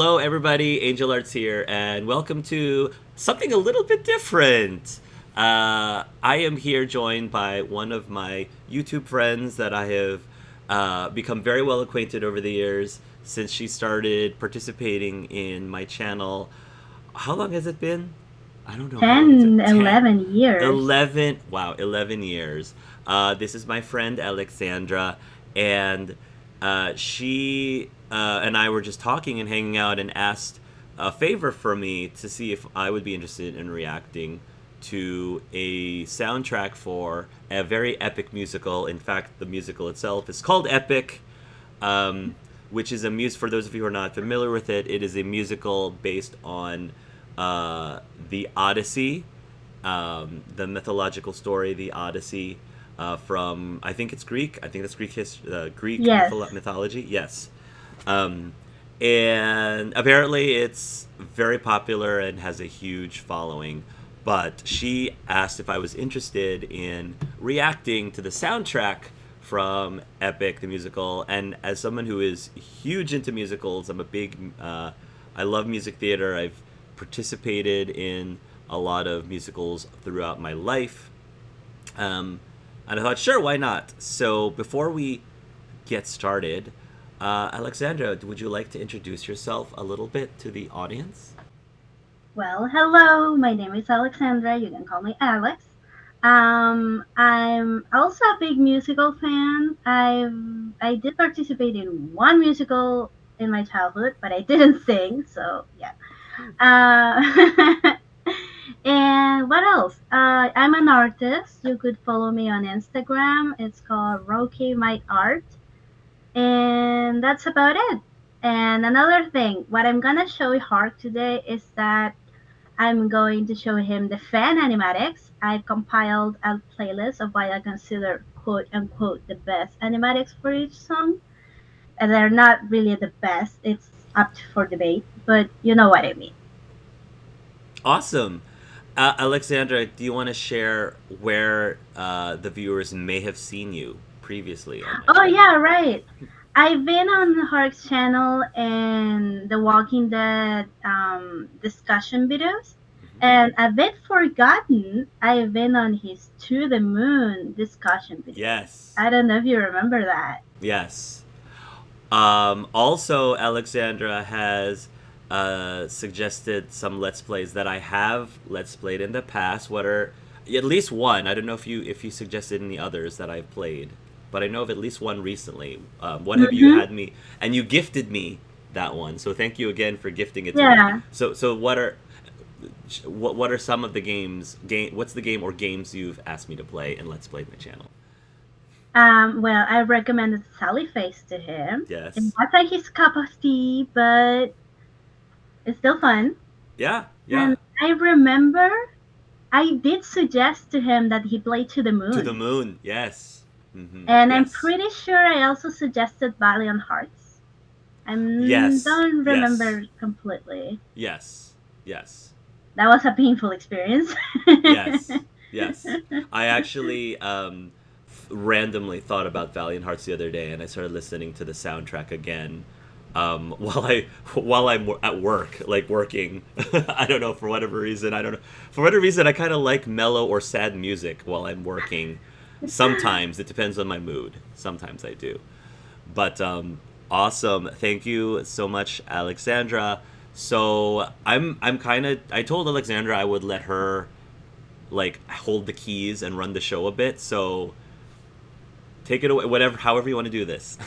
Hello, everybody. Angel Arts here, and welcome to something a little bit different. I am here joined by one of my YouTube friends that I have become very well acquainted over the years since she started participating in my channel. How long has it been? I don't know. How long is it? 10, 10. 11 years. 11. Wow, 11 years. This is my friend Alexandra, and she and I were just talking and hanging out and asked a favor from me to see if I would be interested in reacting to a soundtrack for a very epic musical. In fact, the musical itself is called Epic, um, which is a music. For those of you who are not familiar with it, it is a musical based on the Odyssey, the mythological story, the Odyssey, from I think it's Greek. I think that's Greek Yes. mythology. Yes, um, and apparently it's very popular and has a huge following. But she asked if I was interested in reacting to the soundtrack from Epic the musical, and as someone who is huge into musicals, I'm a big. I love music theater. I've participated in a lot of musicals throughout my life. Um, and I thought, sure, why not? So before we get started, Alexandra, would you like to introduce yourself a little bit to the audience? Well, hello. My name is Alexandra. You can call me Alex. I'm also a big musical fan. I did participate in one musical in my childhood, but I didn't sing. So yeah. Hmm. Uh, and what else? I'm an artist. You could follow me on Instagram. It's called Roque My Art. And that's about it. And another thing, what I'm gonna show Hark today is that I'm going to show him the fan animatics. I compiled a playlist of what I consider quote unquote the best animatics for each song. And they're not really the best, it's up for debate, but you know what I mean. Awesome. Alexandra, do you want to share where the viewers may have seen you previously on my Oh, channel? yeah, right. I've been on Hark's channel and the Walking Dead discussion videos, Hmm. and a bit forgotten, I've been on his To the Moon discussion videos. Yes. I don't know if you remember that. Yes. Also, Alexandra has suggested some Let's Plays that I have Let's Played in the past. What are at least one? I don't know if you suggested any others that I've played, but I know of at least one recently. What have you Mm-hmm. had me? And you gifted me that one, so thank you again for gifting it to me. Yeah. So what are some of the game? What's the game or games you've asked me to play and Let's Play my channel? Well, I recommended Sally Face to him. It's Yes. not like his cup of tea, but it's still fun. Yeah. And Yeah. I remember I did suggest to him that he play To the To the Moon. moon. Yes. And I'm Yes. pretty sure I also suggested Valiant Hearts. I Yes. don't Yes. remember completely. Yes. Yes. That was a painful experience. Yes. Yes. I actually randomly thought about Valiant Hearts the other day, and I started listening to the soundtrack again while I'm at work, like working. I don't know for whatever reason. I don't know for whatever reason. I kind of like mellow or sad music while I'm working. Sometimes it depends on my mood. Sometimes I do. But awesome. Thank you so much, Alexandra. So I'm kind of I told Alexandra I would let her like hold the keys and run the show a bit. So take it away, whatever, however you want to do this.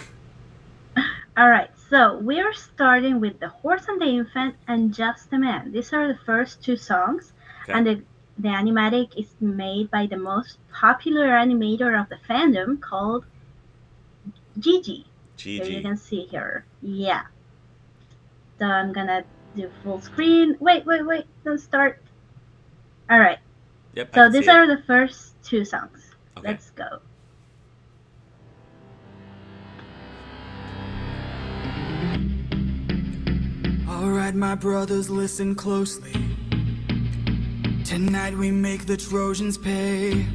Alright, so we're starting with The Horse and the Infant and Just a Man. These are the first two songs, Okay. and the animatic is made by the most popular animator of the fandom called Gigi. Here you GG. can see here. Yeah. So I'm gonna do full screen. Wait, don't start. Alright, Yep, I so can these see it. are the first two songs. Okay. Let's go. Alright, my brothers, listen closely. Tonight we make the Trojans pay.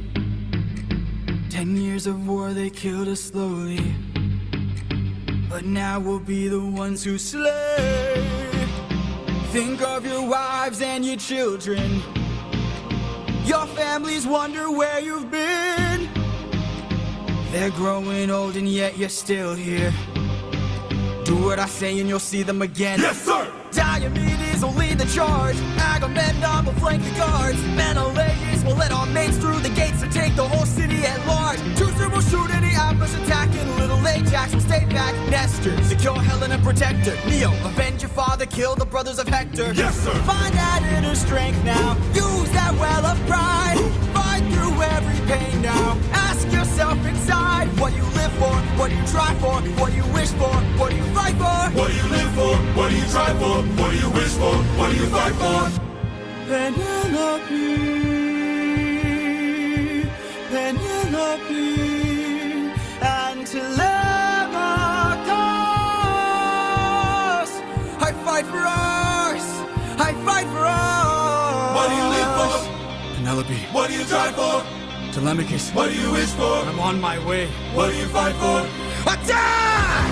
10 years of war, they killed us slowly. But now we'll be the ones who slay. Think of your wives and your children. Your families wonder where you've been. They're growing old and yet you're still here. Do what I say and you'll see them again. Yes, sir! Diomedes will lead the charge. Agamemnon will flank the guards. Menelaus will let our mates through the gates to take the whole city at large. Teucer will shoot any outpost attacking. Little Ajax will stay back. Nestor, secure Helen and protect her. Neo, avenge your father, kill the brothers of Hector. Yes, sir! Find that inner strength now. Use that well of pride. Fight through every pain now. Ask yourself inside, what do you live for? What do you try for? What do you wish for? What do you fight for? What do you live for? What do you try for? What do you wish for? What do you fight for? Penelope, Penelope, and Telemachus. I fight for us. I fight for us. What do you live for? Penelope, What do you try for? Telemachus. What do you wish for? I'm on my way. What do you fight for? Attack!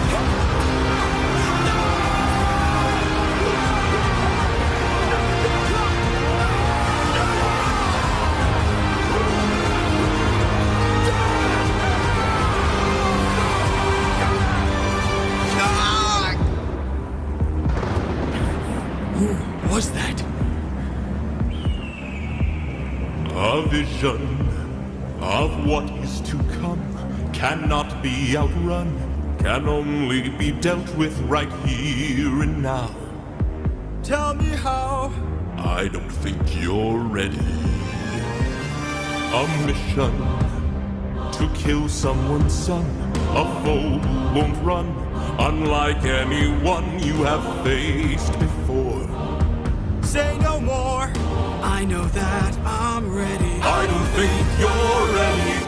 Who was that? A vision of what is to come cannot be outrun, can only be dealt with right here and now. Tell me how. I don't think you're ready. A mission to kill someone's son, a foe who won't run, unlike anyone you have faced before. Say no more. I know that I'm ready. I don't think you're ready.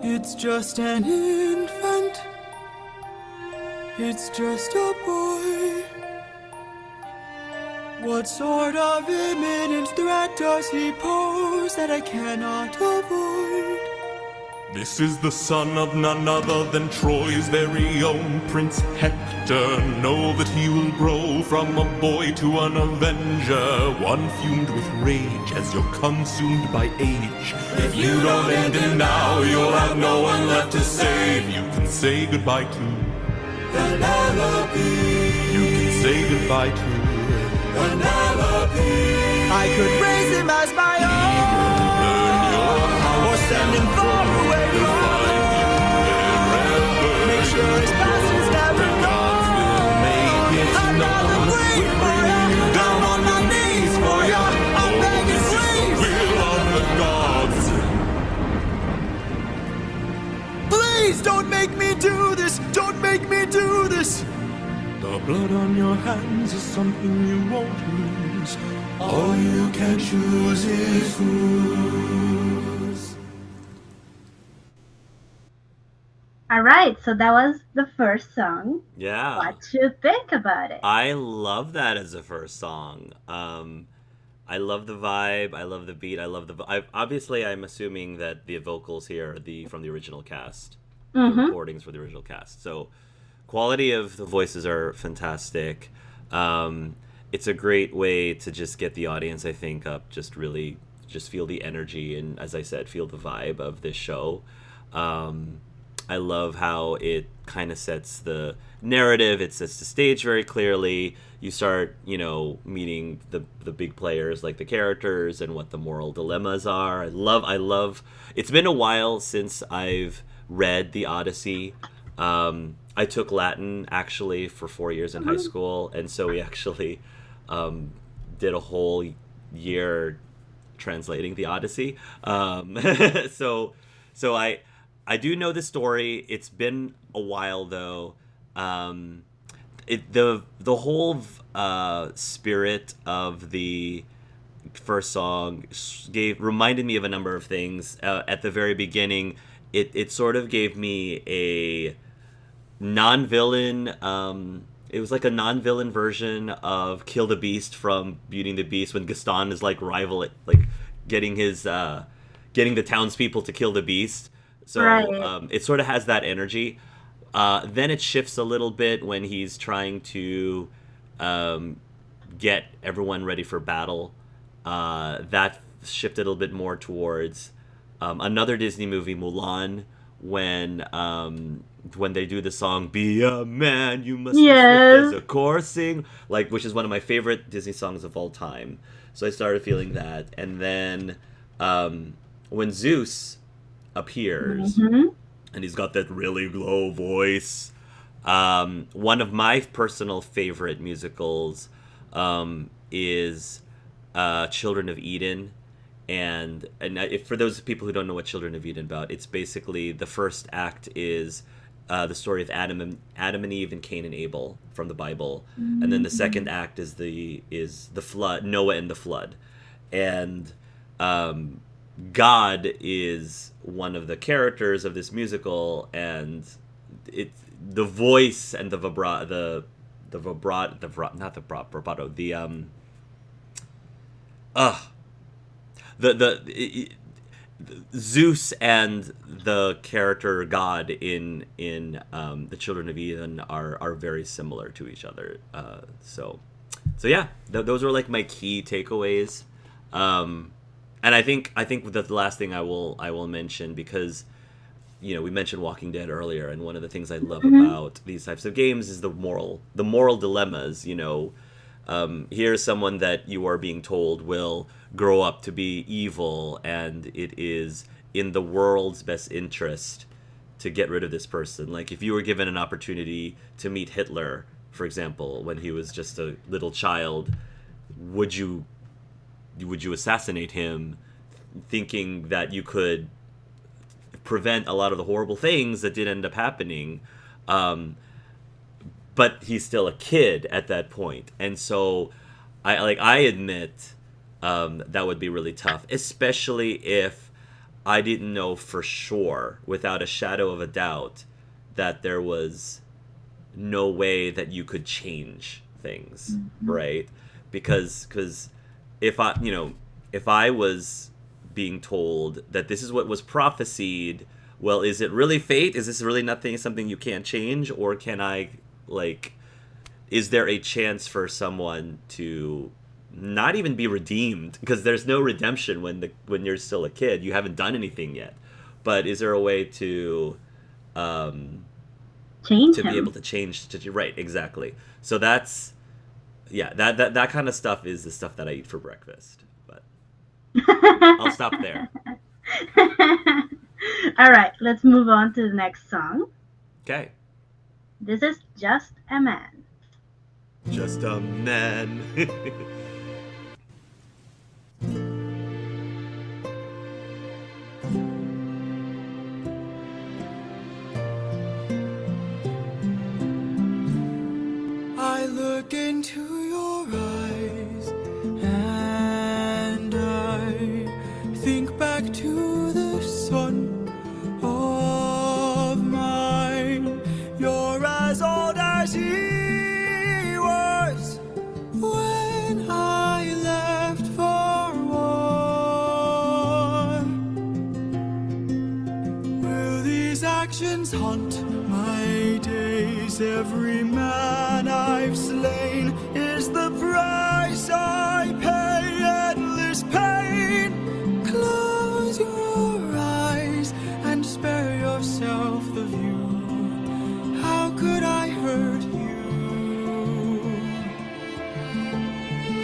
It's just an infant. It's just a boy. What sort of imminent threat does he pose that I cannot avoid? This is the son of none other than Troy's very own Prince Hector. Know that he will grow from a boy to an avenger, one fumed with rage as you're consumed by age. If you don't end him now, you'll have no one left to save. You can say goodbye to Penelope. You can say goodbye to Penelope. I could raise him as my own, or send him far away from. Make sure his past is never gone. I'd rather wait for ya, down on my knees for ya. I'll beg and please. Will of the gods. Please don't make me do this. Don't make me do this. The blood on your hands is something you won't lose. All you can choose is whose. All right, so that was the first song. Yeah. What you think about it? I love that as a first song. I love the vibe. I love the beat. I love obviously, I'm assuming that the vocals here are from the original cast. The recordings for the original cast. So quality of the voices are fantastic. It's a great way to just get the audience, I think, up, just really just feel the energy and, as I said, feel the vibe of this show. I love how it kind of sets the narrative. It sets the stage very clearly. You start, meeting the big players, like the characters and what the moral dilemmas are. I love. It's been a while since I've read the Odyssey. I took Latin actually for 4 years in high school, and so we actually did a whole year translating the Odyssey. So I do know the story. It's been a while though. The whole spirit of the first song reminded me of a number of things. At the very beginning, it sort of gave me a non-villain. It was like a non-villain version of Kill the Beast from Beauty and the Beast, when Gaston is like getting the townspeople to kill the beast. So Right. it sort of has that energy. Then it shifts a little bit when he's trying to um, get everyone ready for battle. That shifted a little bit more towards another Disney movie, Mulan, when they do the song "Be a Man, you must be swift as Yes. a coursing," like which is one of my favorite Disney songs of all time. So I started feeling that, and then when Zeus appears Mm-hmm. and he's got that really low voice. One of my personal favorite musicals is Children of Eden, and if, for those people who don't know what Children of Eden about, it's basically the first act is the story of Adam and Eve and Cain and Abel from the Bible, and then the second act is the flood, Noah and the flood, and um, God is one of the characters of this musical, and it's the voice and the vibrato, not the vibrato, uh the Zeus and the character God in the Children of Eden are very similar to each other. So yeah, those are like my key takeaways. And I think the last thing I will mention, because we mentioned Walking Dead earlier, and one of the things I love Mm-hmm. about these types of games is the moral dilemmas. Here's someone that you are being told will grow up to be evil, and it is in the world's best interest to get rid of this person. Like if you were given an opportunity to meet Hitler, for example, when he was just a little child, would you assassinate him, thinking that you could prevent a lot of the horrible things that did end up happening? But he's still a kid at that point, and so I admit that would be really tough, especially if I didn't know for sure, without a shadow of a doubt, that there was no way that you could change things, right? Because if I was being told that this is what was prophesied, well, is it really fate? Is this really nothing, something you can't change, or can I, like, is there a chance for someone to not even be redeemed, because there's no redemption when you're still a kid, you haven't done anything yet, but is there a way to Change be able him. to change, right, exactly. So that's, yeah, that kind of stuff is the stuff that I eat for breakfast, but I'll stop there. All right, let's move on to the next song. Okay. This is Just a Man. Just a man. I look into your eyes and I think back to the son of mine. You're as old as he was when I left for war. Will these actions haunt my days? Every man I've slain is the price I pay. Endless pain. Close your eyes and spare yourself the view. How could I hurt you?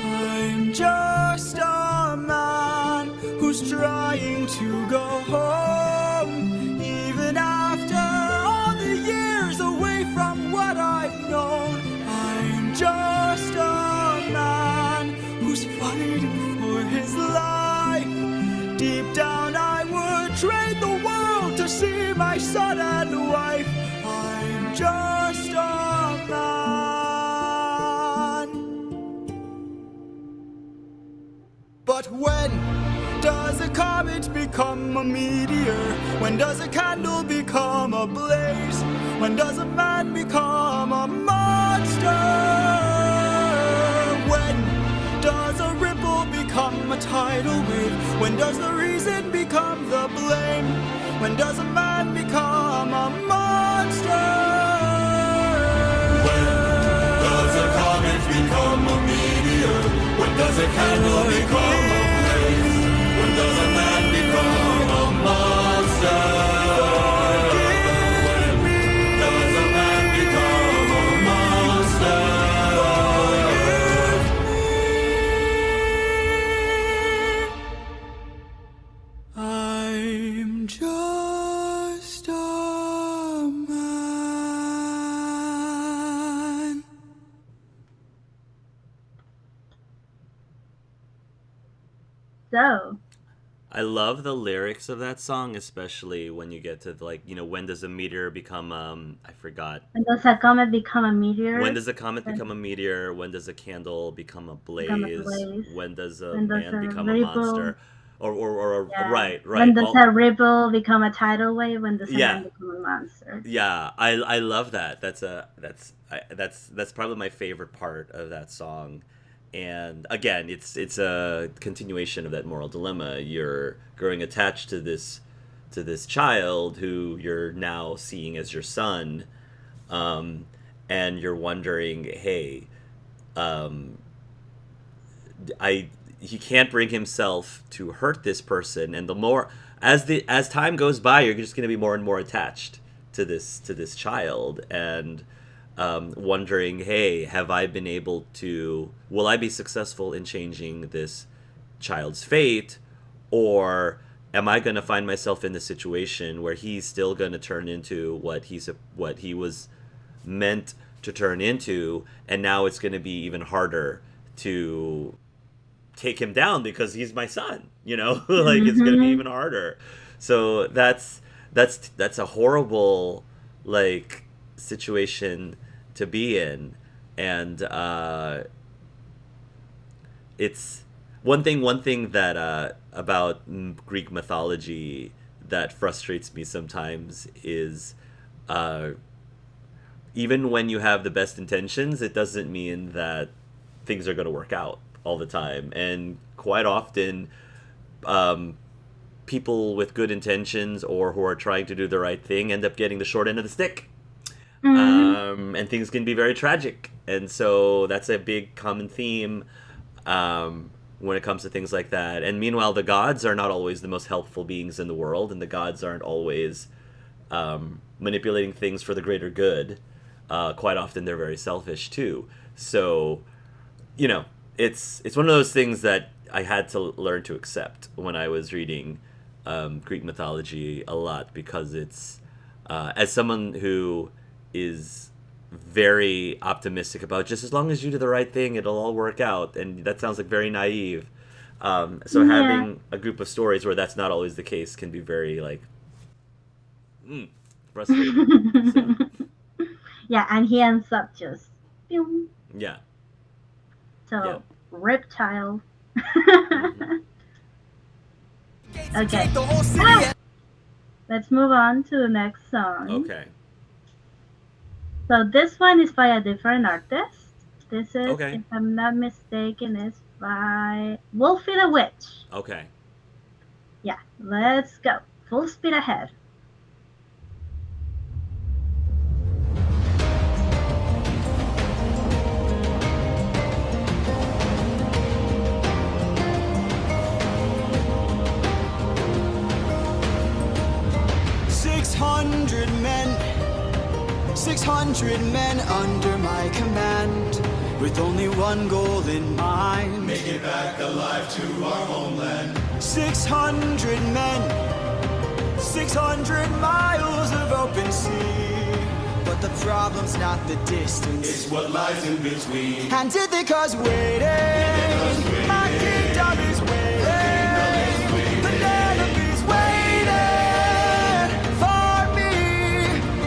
I'm just a man who's trying to go home, even after all the years away from what I've known. I'm just a man who's fighting for his life. Deep down I would trade the world to see my son and wife. I'm just a man. But when does a comet become a meteor? When does a candle become a blaze? When does a man become a monster? When does a ripple become a tidal wave? When does the reason become the blame? When does a man become a monster? When does a comet become a meteor? When does a candle become a blaze? When does a man become a monster? When does a man become a monster? I'm just a man. So, I love the lyrics of that song, especially when you get to like, when does a meteor become I forgot. when does a comet become a meteor? When does a comet become a meteor? When does a candle become a Become a blaze? blaze. When does a When does man a become a ripple- monster? Or Yeah. right. When does All- a ripple become a tidal wave? When does a Yeah. man become a monster? Yeah, I love that. That's probably my favorite part of that song. And again, it's a continuation of that moral dilemma. You're growing attached to this child who you're now seeing as your son, and you're wondering, hey, he can't bring himself to hurt this person, and the more as time goes by, you're just going to be more and more attached to this child, and wondering, hey, will I be successful in changing this child's fate, or am I going to find myself in the situation where he's still going to turn into what he was meant to turn into, and now it's going to be even harder to take him down because he's my son, like it's going to be even harder. So that's a horrible like situation to be in. And it's one thing that about Greek mythology that frustrates me sometimes is even when you have the best intentions, it doesn't mean that things are going to work out all the time. And quite often people with good intentions or who are trying to do the right thing end up getting the short end of the stick. And things can be very tragic. And so that's a big common theme when it comes to things like that. And meanwhile, the gods are not always the most helpful beings in the world, and the gods aren't always manipulating things for the greater good. Quite often they're very selfish too. So, it's one of those things that I had to learn to accept when I was reading Greek mythology a lot, because it's as someone who is very optimistic about just as long as you do the right thing, it'll all work out, and that sounds like very naive. So having a group of stories where that's not always the case can be very like frustrating. So, Yeah, and he ends up just pew. yeah. So Yeah. reptile. Gates Okay. take the whole city and Let's move on to the next song. Okay. So this one is by a different artist. This is, Okay. if I'm not mistaken, is by Wolfie the Witch. Okay. Yeah, let's go. Full speed ahead. Six hundred men under my command, with only one goal in mind. Make it back alive to our homeland. 600 men, 600 miles of open sea. But the problem's not the distance, It's what lies in between. and did they cause waiting? My kingdom is waiting. Penelope's waiting for me.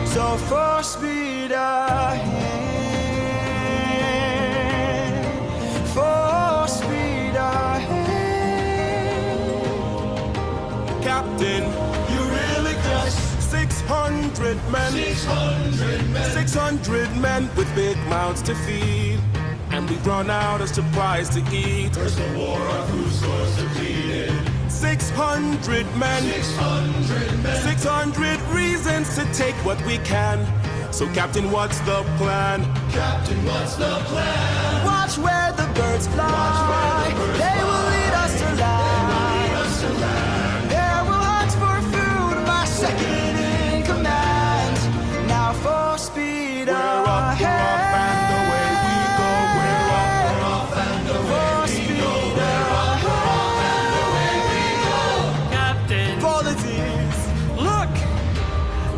So full speed ahead. Full speed ahead. Captain, You really just 600 men. 600 men. 600 men with big mouths to feed. And we've run out of supplies to eat. First the war of who scores depleted. 600 men. 600 reasons to take what we can. So, Captain, what's the plan? Captain, what's the plan? Watch where the birds fly. They will lead us to land. There we'll hunt for food, my second in command. Now for speed ahead. And away we go. We're off and away we go. Captain. Policies. Look!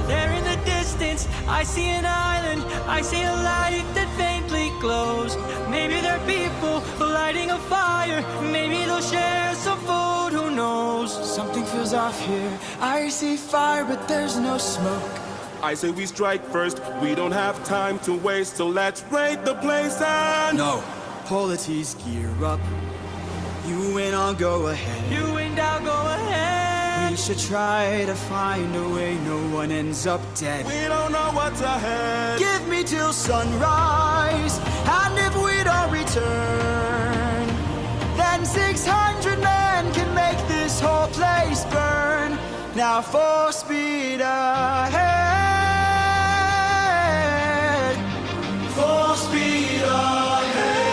There in the distance, I see an island. I see a light that faintly glows. Maybe they're people lighting a fire. Maybe they'll share some food, who knows? Something feels off here. I see fire, but there's no smoke. I say we strike first. We don't have time to waste, so let's raid the place and... No. Polities, gear up. You and I'll go ahead. You and I'll go ahead. We should try to find a way no one ends up dead. We don't know what's ahead. Give me till sunrise, and if we don't return, then 600 men can make this whole place burn. Now for speed ahead. For speed ahead.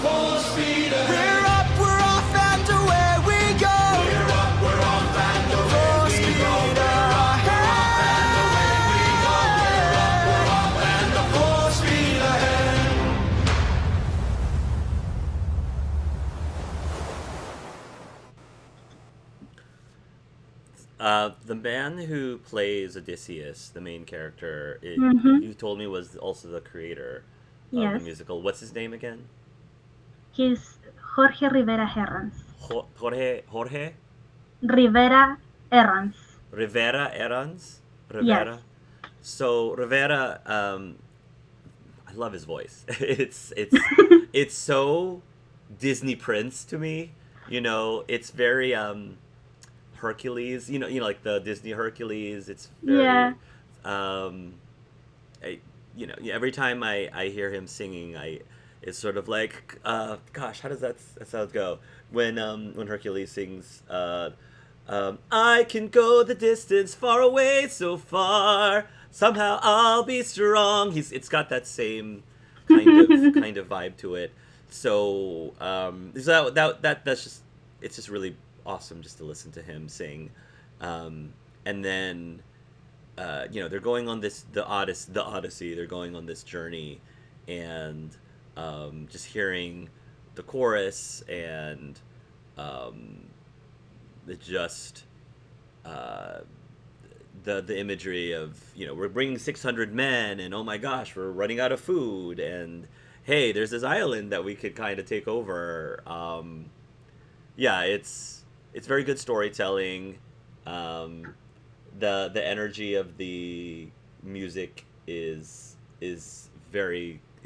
For speed ahead. We're up, we're off, and away we go. We're up, we're off, and away we go. We're up, we're off, and away we go. We're up, we're off, and for speed ahead. The man who plays Odysseus, the main character, you told me was also the creator of the Yes. musical. What's his name again? He's Jorge Rivera-Herrans. Jorge Rivera-Herrans. Rivera-Herrans? Yes. So Rivera, I love his voice. It's so Disney Prince to me. You know, it's very Hercules. You know, like the Disney Hercules. It's very, Yeah. every time I hear him singing, it's sort of like, gosh, how does that sound go? When Hercules sings, I can go the distance far away so far. Somehow I'll be strong. It's got that same kind of vibe to it. So that's just, it's just really awesome just to listen to him sing. And then they're going on the Odyssey. They're going on this journey, and just hearing the chorus and the imagery of, we're bringing 600 men, and oh my gosh, we're running out of food, and hey, there's this island that we could kind of take over. It's very good storytelling. The energy of the music is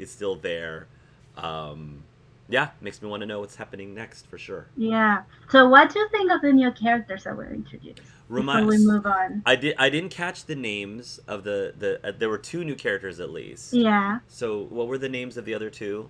still there. Makes me want to know what's happening next for sure. Yeah. So what do you think of the new characters that were introduced? Before we move on. I didn't catch the names of there were 2 new characters at least. Yeah. So what were the names of the other 2?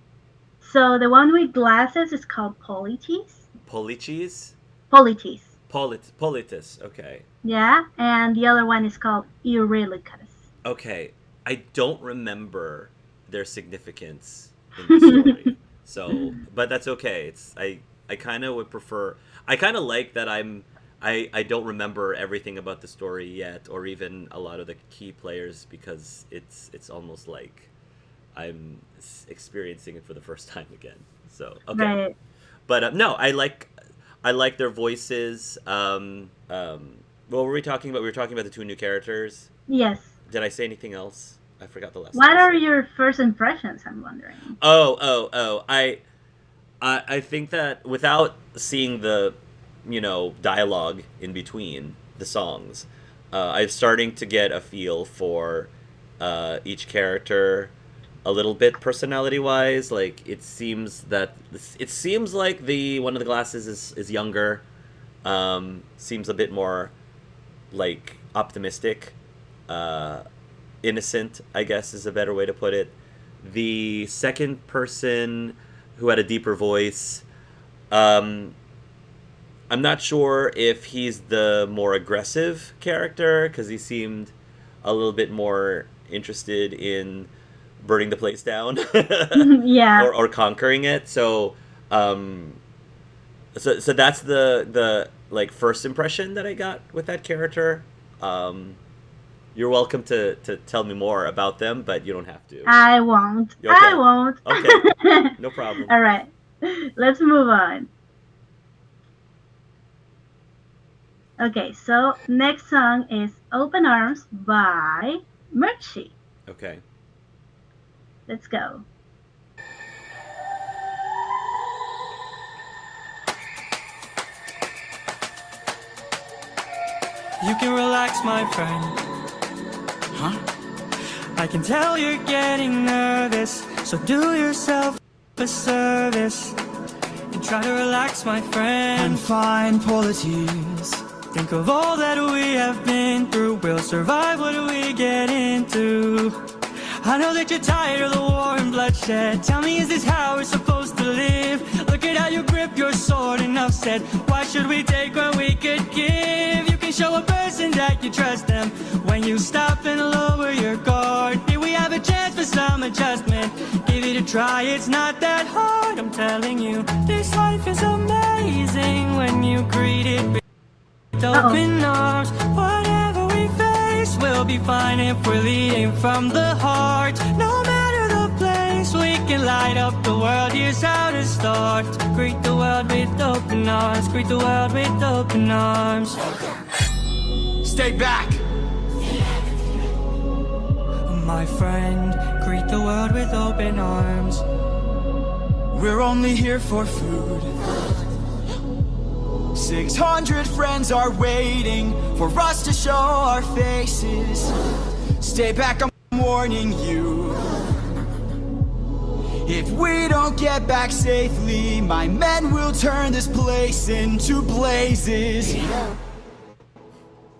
So the one with glasses is called Politis. Politis? Politis. Politis, okay. Yeah, and the other one is called Eurylochus. Okay, I don't remember their significance in the story. So, but that's okay. I kind of would prefer. I kind of like that I don't remember everything about the story yet, or even a lot of the key players, because it's almost like I'm experiencing it for the first time again. So okay, Right. but no, I like their voices. What were we talking about? We were talking about the 2 new characters. Yes. Did I say anything else? I forgot the last. What thing I are said. your first impressions? I'm wondering. Oh! I think that without seeing the, dialogue in between the songs, I'm starting to get a feel for each character a little bit personality-wise. Like it seems like one of the glasses is younger, seems a bit more like optimistic, innocent, I guess is a better way to put it. The second person who had a deeper voice, Um, I'm not sure if he's the more aggressive character because he seemed a little bit more interested in burning the place down Yeah. or conquering it. Um, so that's the like first impression that I got with that character. Um, you're welcome to tell me more about them, but you don't have to. I won't. You I okay? won't. Okay, no problem. All right. Let's move on. Okay, so next song is Open Arms by Merchie. Okay. Let's go. You can relax, my friend. Huh? I can tell you're getting nervous, so do yourself a service and try to relax, my friend. And find polities. Think of all that we have been through. We'll survive what we get into. I know that you're tired of the war and bloodshed. Tell me, is this how we're supposed to live? Look at how you grip your sword, enough said. Why should we take when we could give? You can show a person that you trust them when you stop and lower your guard. Here we have a chance for some adjustment. Give it a try, it's not that hard. I'm telling you, this life is amazing when you greet it with open arms. Whatever we face, we'll be fine if we're leading from the heart. No matter the place, we can light up the world. Here's how to start. Greet the world with open arms. Greet the world with open arms. Stay back, my friend. Greet the world with open arms. We're only here for food. 600 friends are waiting for us to show our faces. Stay back, I'm warning you. If we don't get back safely, my men will turn this place into blazes.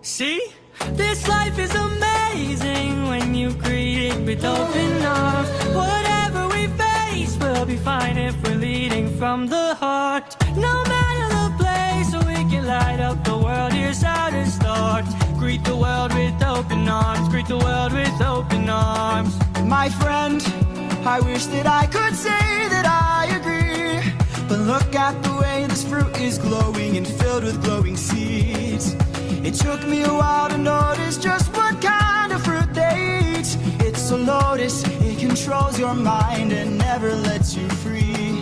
See? This life is amazing when you greet it with open arms. Whatever we face, we'll be fine if we're leading from the heart. No matter the place, we can light up the world. Here's how to start. Greet the world with open arms. Greet the world with open arms. My friend, I wish that I could say that I agree, but look at the way this fruit is glowing and filled with glowing seeds. It took me a while to notice just what kind of fruit they eat. It's a lotus, it controls your mind and never lets you free.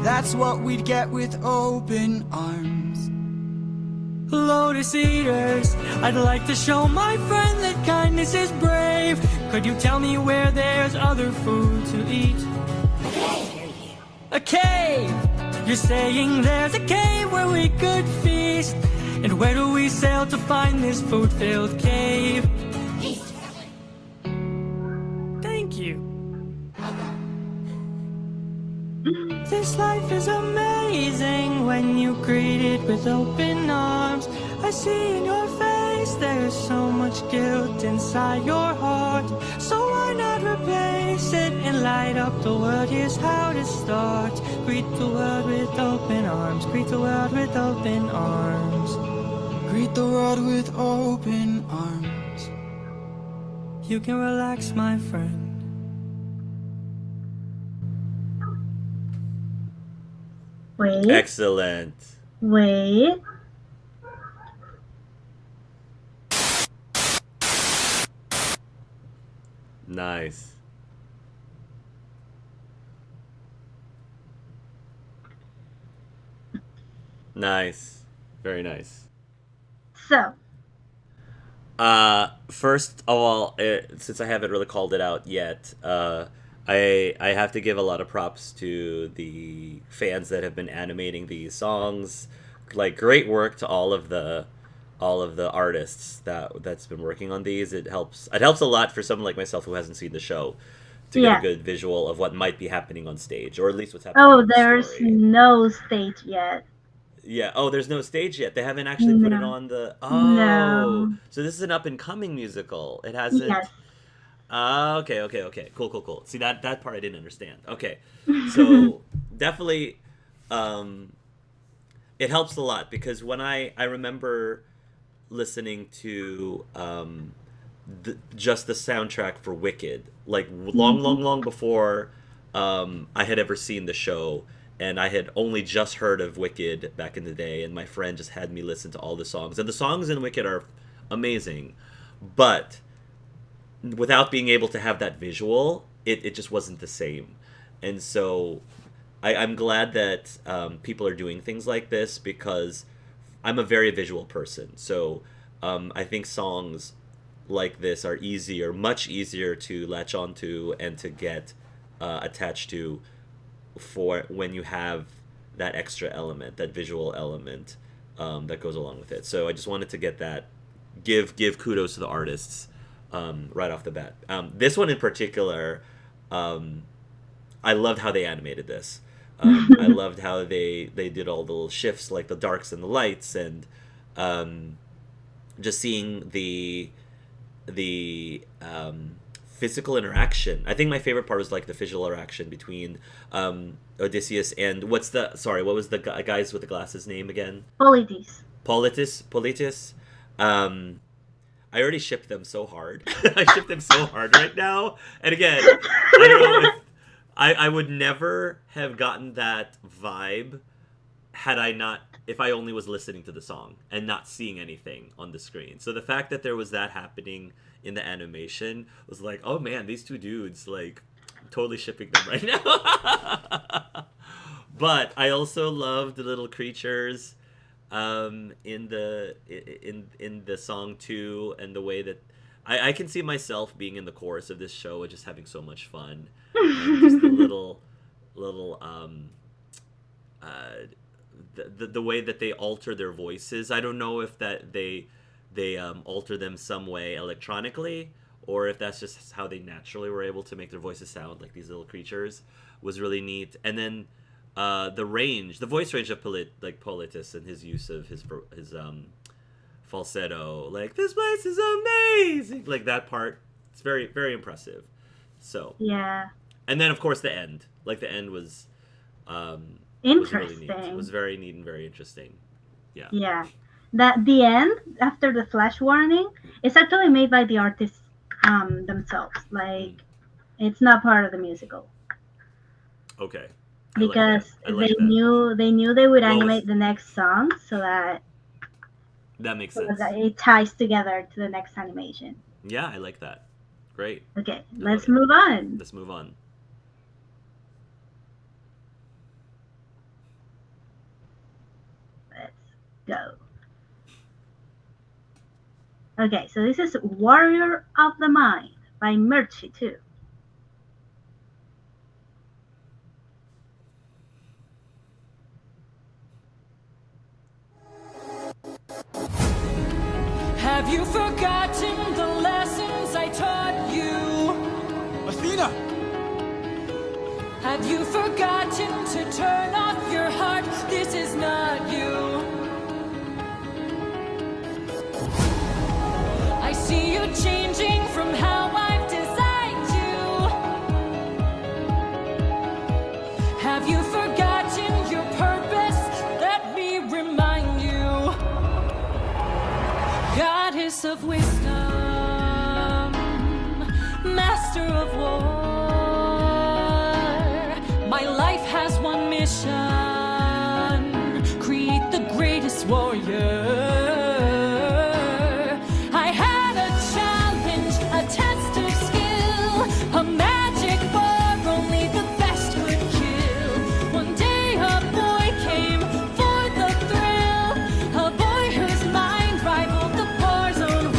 That's what we'd get with open arms. Lotus eaters, I'd like to show my friend that kindness is brave. Could you tell me where there's other food to eat? A cave! You're saying there's a cave where we could feast. And where do we sail to find this food-filled cave? Thank you. This life is amazing when you greet it with open arms. I see in your face there's so much guilt inside your heart. So why not replace it and light up the world? Here's how to start. Greet the world with open arms. Greet the world with open arms. Greet the world with open arms. You can relax, my friend. Wait. Excellent. Wait. Nice. Nice. Very nice. So, First of all, since I haven't really called it out yet, I have to give a lot of props to the fans that have been animating these songs. Like, great work to all of the artists that's been working on these. It helps a lot for someone like myself who hasn't seen the show to get yeah. a good visual of what might be happening on stage, or at least what's happening Oh, in the there's story. no stage yet. Yeah. Oh, there's no stage yet. They haven't actually put it No. on the. Oh. No. So this is an up and coming musical. It hasn't. Yes. Okay. Cool. See, that part I didn't understand. Okay. So definitely, it helps a lot because when I remember listening to just the soundtrack for Wicked, like long before I had ever seen the show, and I had only just heard of Wicked back in the day, and my friend just had me listen to all the songs, and the songs in Wicked are amazing, but without being able to have that visual, it just wasn't the same. And so I'm glad that people are doing things like this because I'm a very visual person. So I think songs like this are easier, much easier to latch onto and to get attached to for when you have that extra element, that visual element that goes along with it. So I just wanted to get that, give kudos to the artists right off the bat. This one in particular, I loved how they animated this. I loved how they did all the little shifts, like the darks and the lights, and just seeing the physical interaction. I think my favorite part was like the physical interaction between Odysseus and what was the guys with the glasses name again? Politis. I already shipped them so hard. I shipped them so hard right now. And again, I don't know if I would never have gotten that vibe if I only was listening to the song and not seeing anything on the screen. So the fact that there was that happening in the animation was like, oh man, these two dudes, like, I'm totally shipping them right now. But I also loved the little creatures in the song too, and the way that I can see myself being in the chorus of this show and just having so much fun. And just the little the way that they alter their voices. I don't know if that they alter them some way electronically, or if that's just how they naturally were able to make their voices sound like these little creatures, was really neat. And then the voice range of Politis and his use of his falsetto, like, this place is amazing, like that part, it's very, very impressive. So yeah. And then of course the end was interesting. Was really neat. It was very neat and very interesting. Yeah. Yeah. The end after the flash warning is actually made by the artists themselves. Like, it's not part of the musical. Okay. Because they knew they would animate the next song so that makes sense. That it ties together to the next animation. Yeah, I like that. Great. Okay, let's move on. Let's move on. Let's go. Okay, so this is Warrior of the Mind by Murchi too. Have you forgotten the lessons I taught you? Athena! Have you forgotten to turn off your heart? This is not you. I see you changing from how I've designed you. Have you forgotten your purpose? Let me remind you. Goddess of wisdom, master of war, my life has one mission: create the greatest warrior. I had a challenge, a test of skill, a magic bar only the best could kill. One day a boy came for the thrill, a boy whose mind rivaled the bar's own will.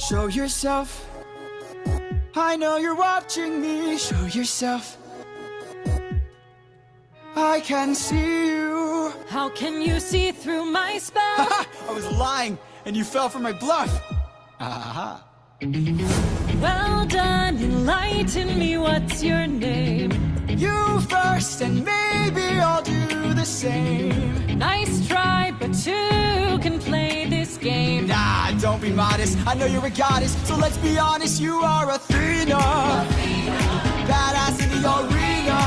Show yourself. I know you're watching me. Show yourself. I can see you. How can you see through my spell? I was lying, and you fell for my bluff. Aha. Well done, enlighten me, what's your name? You first, and maybe I'll do the same. Nice try, but two can play this game. Nah, don't be modest. I know you're a goddess, so let's be honest. You are Athena. Badass in the arena.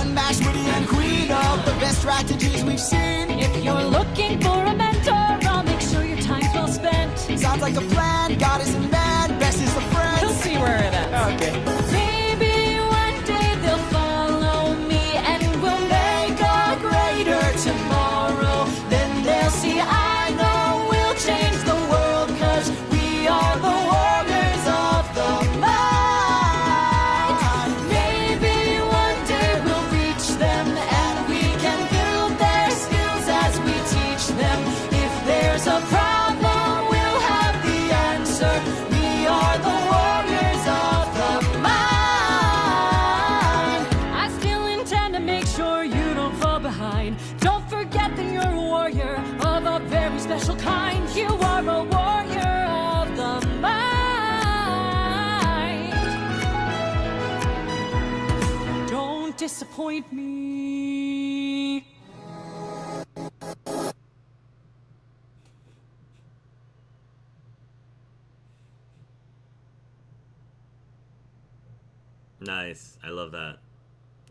Unmatched, witty, and queen of the best strategies we've seen. If you're looking for a mentor, I'll make sure your time's well spent. Sounds like a plan. Goddess and man, best is the friends. We'll see where it ends. Okay. Maybe one day they'll follow me, and we'll make a greater tomorrow. Then they'll see I know we'll change the world, 'cause we are the warriors of the mind. Maybe one day we'll reach them, and we can build their skills as we teach them. If there's a problem, we'll have the answer. We are the warriors of the mind. I still intend to make sure you don't fall behind. Don't forget that you're a warrior of a very special kind. You are a warrior of the mind. Don't disappoint me. Nice. I love that.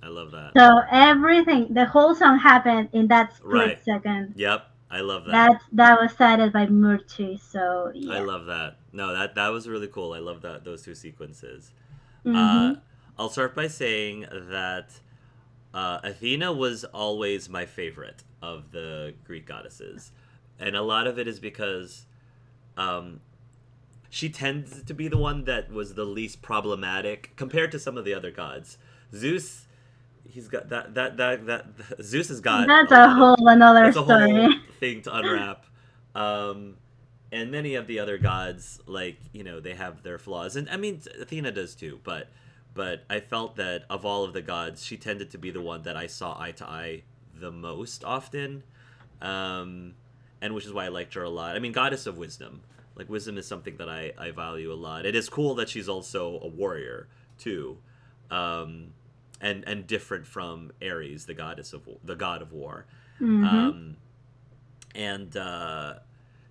I love that. So everything, the whole song happened in that split Right. second. Yep. I love that. That was cited by Murchi. So yeah. I love that. No, that was really cool. I love those two sequences. Mhm. I'll start by saying that Athena was always my favorite of the Greek goddesses, and a lot of it is because she tends to be the one that was the least problematic compared to some of the other gods. Zeus, he's got that Zeus has got That's a a lot of- whole another that's a story. whole thing to unwrap. And many of the other gods, like, they have their flaws, and I mean Athena does too. But I felt that of all of the gods, she tended to be the one that I saw eye to eye the most often, and which is why I liked her a lot. I mean, goddess of wisdom. Like, wisdom is something that I value a lot. It is cool that she's also a warrior too, and different from Ares, the god of war. Mhm.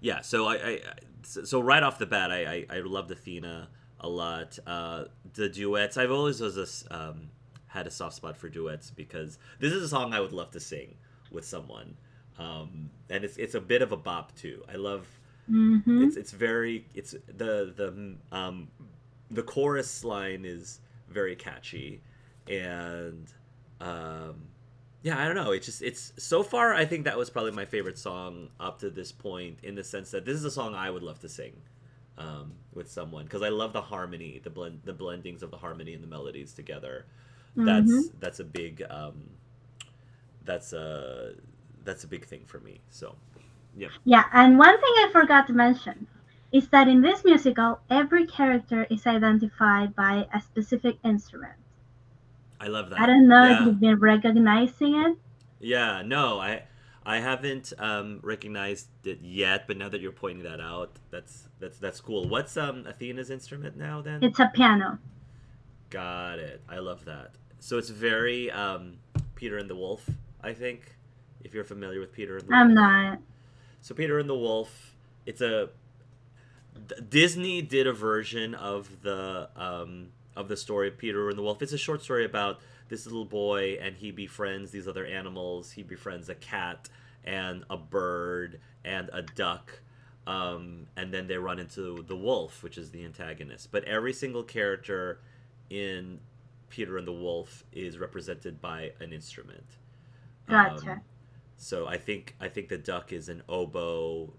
Yeah, so right off the bat, I loved Athena a lot. The duets, I've always had a soft spot for duets because this is a song I would love to sing with someone, and it's a bit of a bop too. I love Mhm. it's the chorus line is very catchy, and yeah, I don't know. It's so far, I think that was probably my favorite song up to this point, in the sense that this is a song I would love to sing with someone, because I love the harmony, the blendings of the harmony and the melodies together. That's a big that's a big thing for me. So yeah. Yeah, and one thing I forgot to mention is that in this musical, every character is identified by a specific instrument. I love that. I don't know if Yeah. you've been recognizing it. Yeah, no, I haven't recognized it yet, but now that you're pointing that out, that's cool. What's Athena's instrument now then? It's a piano. Got it. I love that. So it's very Peter and the Wolf, I think, if you're familiar with Peter and the Wolf. I'm not. So Peter and the Wolf, Disney did a version of the story of Peter and the Wolf. It's a short story about this little boy, and he befriends these other animals. He befriends a cat and a bird and a duck, and then they run into the wolf, which is the antagonist. But every single character in Peter and the Wolf is represented by an instrument. Gotcha. So I think the duck is an oboe.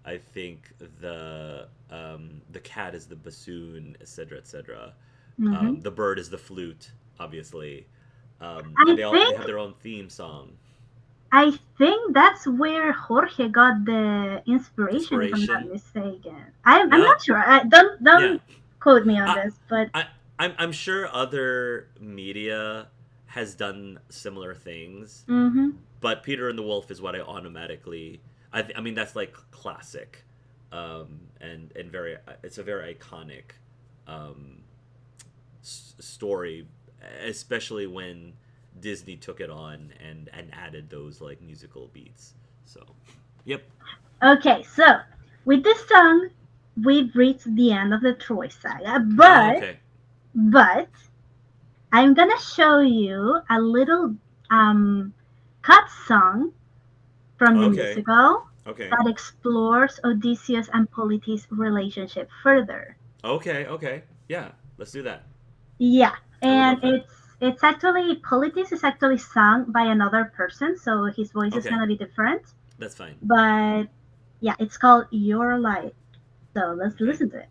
I think the cat is the bassoon, etc., etc. Mhm. The bird is the flute, obviously. I And they think- have their own theme song. I think that's where Jorge got the inspiration, if I'm not Inspiration. mistaken. I'm No. not sure. Don't Yeah. quote me on I, this, but I'm sure other media has done similar things, hmm but Peter and the Wolf is what I automatically. I mean, that's like classic, and very. It's a very iconic um, story, especially when Disney took it on and added those like musical beats. So, yep. okay. So with this song, we've reached the end of the Troy saga, Oh, but okay. but I'm gonna show you a little um cut song from the Okay. musical Okay. that explores Odysseus and Polites' relationship further. Okay. Okay. Yeah. Let's do that. Yeah, I would and love that. it's actually Politis is actually sung by another person, so his voice is Okay. gonna be different. That's fine. But yeah, it's called Your Light. So let's Okay. listen to it.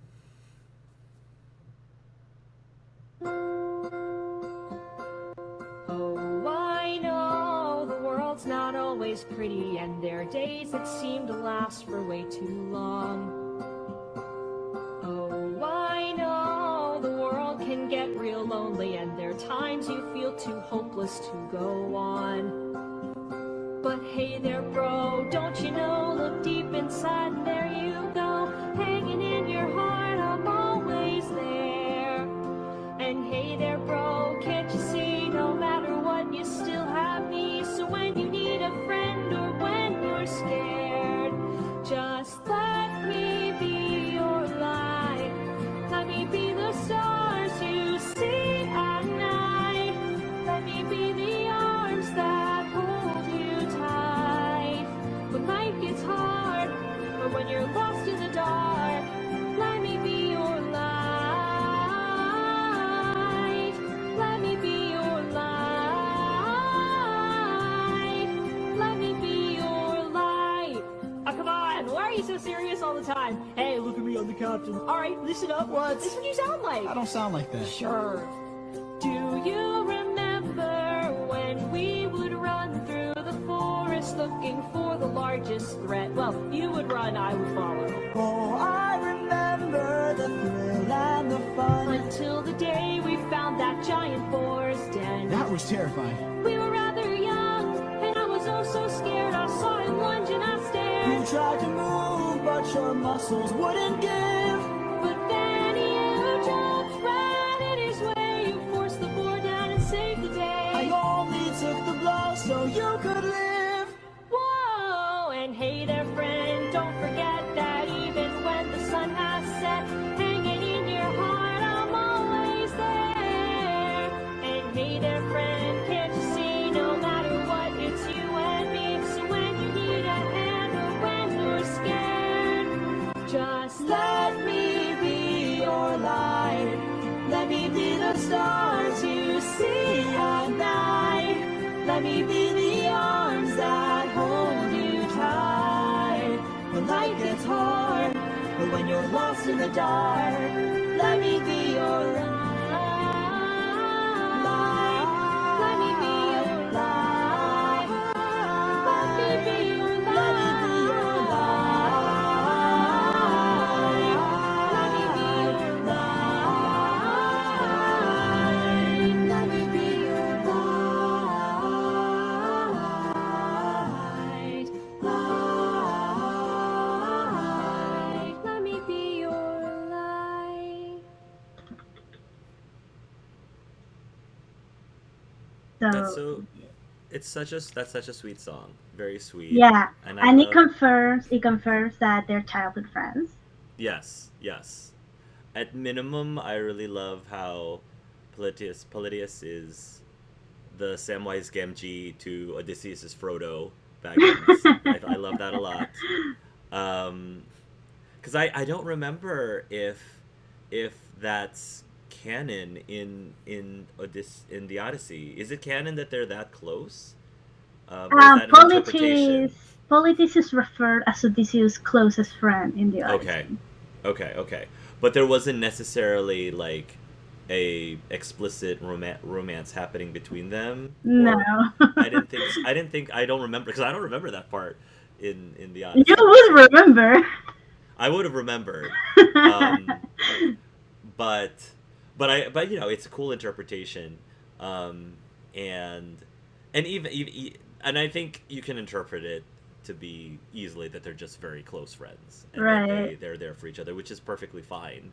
Oh, I know the world's not always pretty, and there are days that seem to last for way too long. Oh, I know the world can get real lonely, and there are times you feel too hopeless to go on. But hey there, bro, don't you know? Look deep inside, and there you go, hanging in your heart. I'm always there. And hey there, bro, can't you see? No matter what, you still have me. So when you need a friend or when you're scared, just let me be your light. Let me be the stars you see at night. Let me be the arms that hold you tight. When life gets hard, or when you're lost in the dark, let me be your light. Let me be your light. Let me be your light. Oh, come on. Why are you so serious all the time? Hey, look at me on the captain. All right, listen up. What? This is what you sound like. I don't sound like that. Sure. Do you remember when we would run through the forest looking for the largest threat? Well, you would run, I would follow. Oh, I remember the thrill and the fun. Until the day we found that giant boar's den. That was terrifying. We were rather young, and I was oh so scared. I saw him lunge and I You stared. tried to move, but your muscles wouldn't give. But then you jumped right in his way. You forced the board down and saved the day. I only took the blow so you could live. Whoa! And hey there, friend, don't forget that even when the sun has set, hanging in your heart, I'm always there. And hey there, friend, can't you see? No matter what, it's you and me. So when you need a hand or when you're scared, just let me be your light. Let me be the stars you see at night. Let me be the arms that hold you tight. When life gets hard, or when you're lost in the dark, let me be your light. Let me be your light. Let me be your Let me be your light. Let me be your light. Let me be your light. Let me be your light. That's So so. That's such a sweet song. Very sweet. yeah, And I and love. it confirms that they're childhood friends. Yes. Yes. At minimum, I really love how Politius is the Samwise Gamgee to Odysseus's Frodo Baggins. I love that a lot. Um, because I don't remember if that's canon in the Odyssey. Is it canon that they're that close? Or is that an interpretation? Politis is referred as Odysseus' closest friend in the Okay, Odyssey. okay, okay. But there wasn't necessarily like a explicit romance happening between them. No. Or I don't remember, because I don't remember that part in the You Odyssey. would remember. I would have remembered. Um, but but it's a cool interpretation, um, and and I think you can interpret it to be easily that they're just very close friends, and that Right. they're there for each other, which is perfectly fine,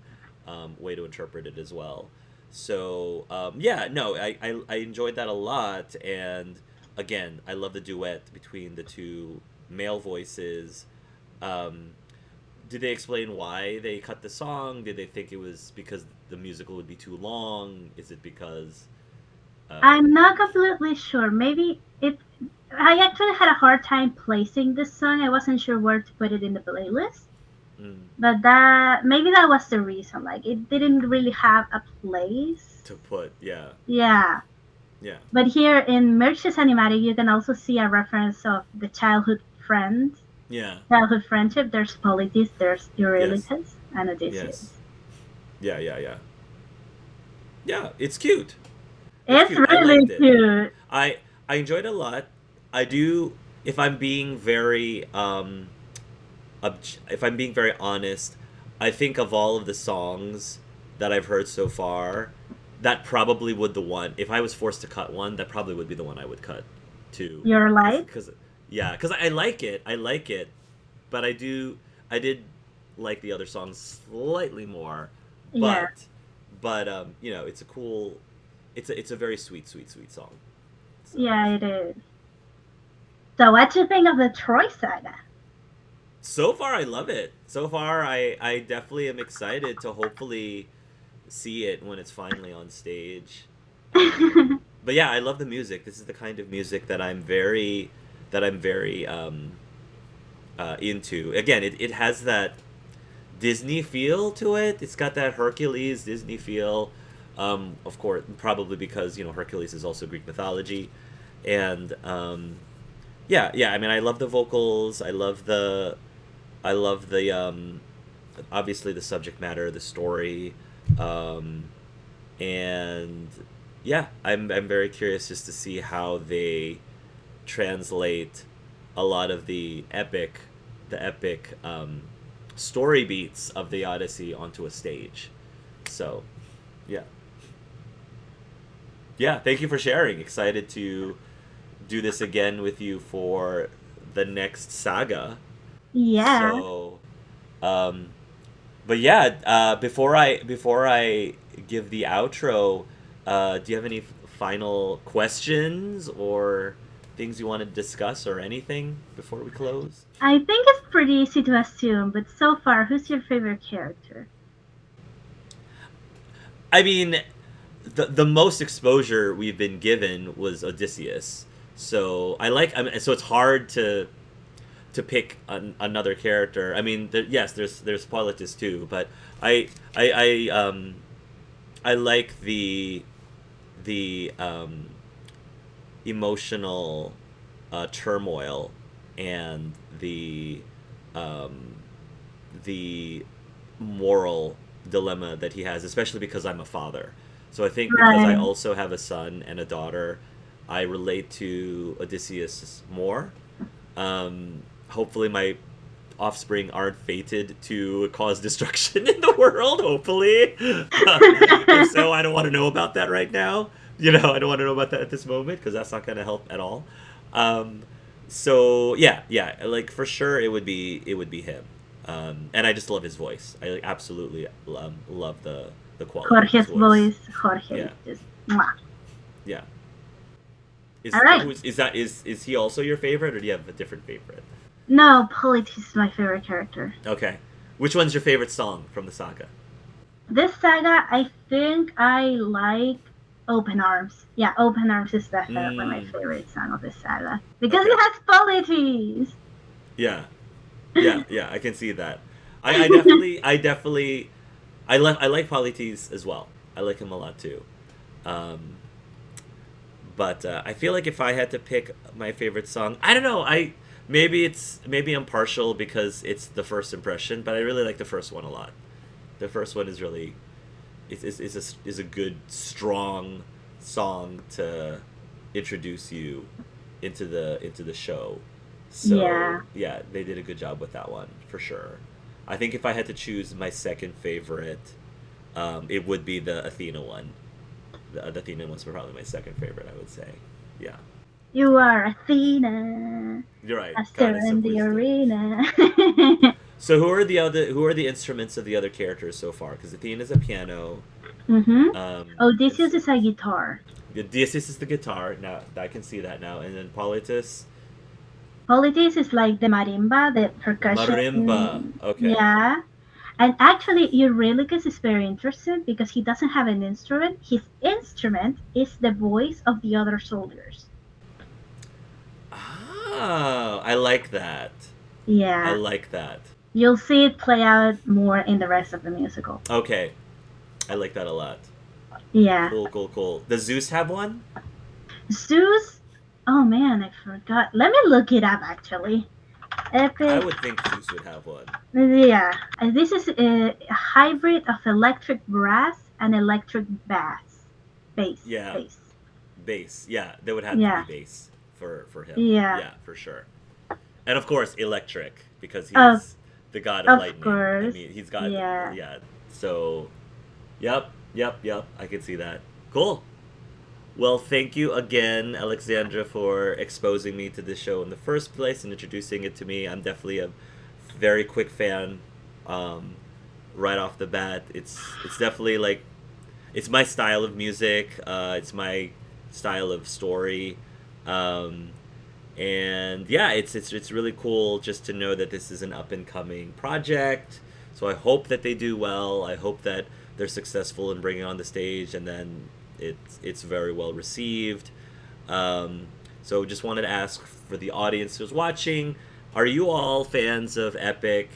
way to interpret it as well. So yeah, no, I enjoyed that a lot, and again, I love the duet between the two male voices. um, did they explain why they cut the song? Did they think it was because the musical would be too long? Is it because I'm not completely sure. Maybe it. I actually had a hard time placing this song. I wasn't sure where to put it in the playlist. mm, But that maybe that was the reason. Like it didn't really have a place. to put? Yeah, Yeah. yeah, But here in Merch's Animatic, you can also see a reference of the yeah, childhood friendship. There's Politis, there's yes, Eurylochus, and yes, Odysseus. yeah, yeah, yeah, yeah. It's cute. It's It's cute. I really liked it. cute. I enjoyed it a lot. I do. If I'm being very if I'm being very honest, I think of all of the songs that I've heard so far, that probably would the one. If I was forced to cut one, that probably would be the one I would cut too. Your light? Because yeah, because I like it. I like it, but I did like the other songs slightly more. Yeah. But it's a cool. It's a very sweet song. So. Yeah, it is. So what do you think of the Troy Saga? So far, I love it. So far, I definitely am excited to hopefully see it when it's finally on stage. But yeah, I love the music. This is the kind of music that I'm very into. Again, it has that Disney feel to it. It's got that Hercules Disney feel. Of course, probably because Hercules is also Greek mythology, and yeah. I mean, I love the vocals. I love the obviously the subject matter, the story, um, and yeah, I'm very curious just to see how they translate a lot of the epic story beats of the Odyssey onto a stage. So, yeah, yeah. Thank you for sharing. Excited to do this again with you for the next saga. Yeah. So, um, but yeah, before I give the outro, do you have any final questions or things you want to discuss or anything before we close? I think it's pretty easy to assume, but so far, who's your favorite character? I mean, the most exposure we've been given was Odysseus. So I mean, so it's hard to pick another character. I mean, yes, there's Politis too, but I I I I like the emotional turmoil and um, the moral dilemma that he has, especially because I'm a father. So I think because I Right. also have a son and a daughter, I relate to Odysseus more. Hopefully, my offspring aren't fated to cause destruction in the world. Hopefully, if so, I don't want to know about that right now. I don't want to know about that at this moment because that's not going to help at all. Um, so yeah, like for sure it would be him. And I just love his voice. I like, absolutely love the quality of his Jorge's voice. voice. Jorge Yeah, is just mwah. yeah. All right. Is he also your favorite, or do you have a different favorite? No, Politis is my favorite character. Okay. Which one's your favorite song from the saga? This saga, I think I like Open Arms. Yeah, Open Arms is definitely my Mm, favorite song of this saga because okay. it has Politis. Yeah. Yeah. I can see that. I definitely, I like Politis as well. I like him a lot too. Um, but I feel like if I had to pick my favorite song, I don't know. Maybe I'm partial because it's the first impression, but I really like the first one a lot. The first one is is a good strong song to introduce you into the show. So Yeah. they did a good job with that one for sure. I think if I had to choose my second favorite, it would be the Athena one. The Athena one's probably my second favorite, I would say. Yeah, You are Athena, you're right. a star Goddess in of the wisdom. arena. So who are the instruments of the other characters so far? Because Athena's a piano. Mm-hmm. And Odysseus so, is a guitar. Odysseus is the guitar. Now I can see that now, and then Politis, Politics is like the marimba, the marimba. percussion. Okay. Yeah. And actually, Eurylochus is very interesting because he doesn't have an instrument. His instrument is the voice of the other soldiers. Ah, I like that. I Yeah. like that. You'll see it play out more in the rest of the musical. Okay, I like that a lot. Yeah. Cool, cool, cool. Does Zeus have one? Zeus. Oh man, I forgot. Let me look it up actually. I Epic. would think Zeus would have one. Yeah. And this is a hybrid of electric brass and electric bass. Bass. Yeah, Bass. bass. Yeah, there would have to be Yeah. bass for him. Yeah. Yeah, for sure. And of course, electric because Of he's the god of of lightning. I course. mean, he's got Yeah. yeah. So, yep, yep, yep. I can see that. Cool. Well, thank you again, Alexandra, for exposing me to this show in the first place and introducing it to me. I'm definitely a very quick fan. Right off the bat, it's definitely like it's my style of music. It's my style of story. Um, and yeah, it's really cool just to know that this is an up and coming project. So I hope that they do well. I hope that they're successful in bringing it on the stage, and then it's very well received. So just wanted to ask for the audience who's watching, are you all fans of Epic?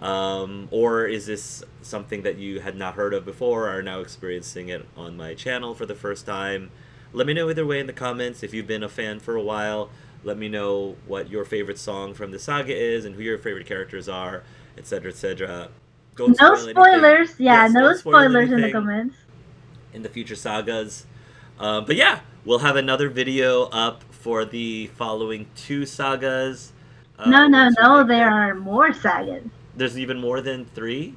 Or is this something that you had not heard of before, or are now experiencing it on my channel for the first time? Let me know either way in the comments. If you've been a fan for a while, let me know what your favorite song from the saga is and who your favorite characters are, etc., etc. Don't No spoil anything. spoilers. Yeah, Yes, no don't spoil spoilers in the anything comments. in the future sagas. But yeah, we'll have another video up for the following 2 sagas. No, no, once we no. make There them. are more sagas. There's even more than 3?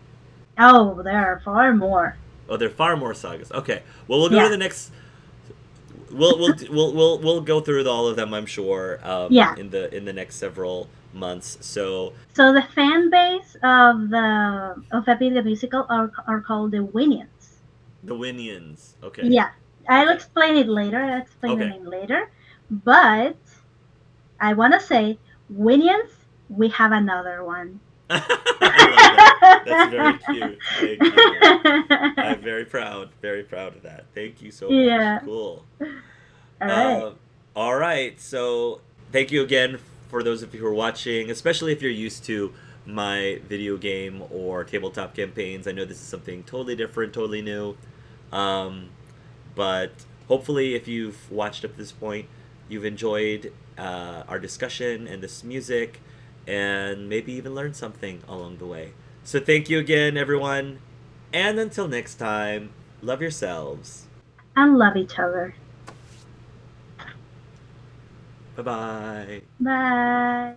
Oh, there are far more. Oh, there are far more sagas. Okay. Well, we'll go Yeah. to the next. We'll go through all of them, I'm sure. Yeah. In the next several months. So So the fan base of Epic the Musical are called the Winions. the Winions. Okay. Yeah, I'll Okay. explain it later. I'll explain the Okay. name later. But I want to say, Winions, we have another one. I love that. That's very cute. Thank you. I'm very proud of that. Thank you so much. Yeah. Cool. All right. All right. So thank you again for those of you who are watching, especially if you're used to my video game or tabletop campaigns. I know this is something totally different, totally new. But hopefully, if you've watched up to this point, you've enjoyed our discussion and this music, and maybe even learned something along the way. So thank you again, everyone. And until next time, love yourselves. And love each other. Bye-bye. Bye.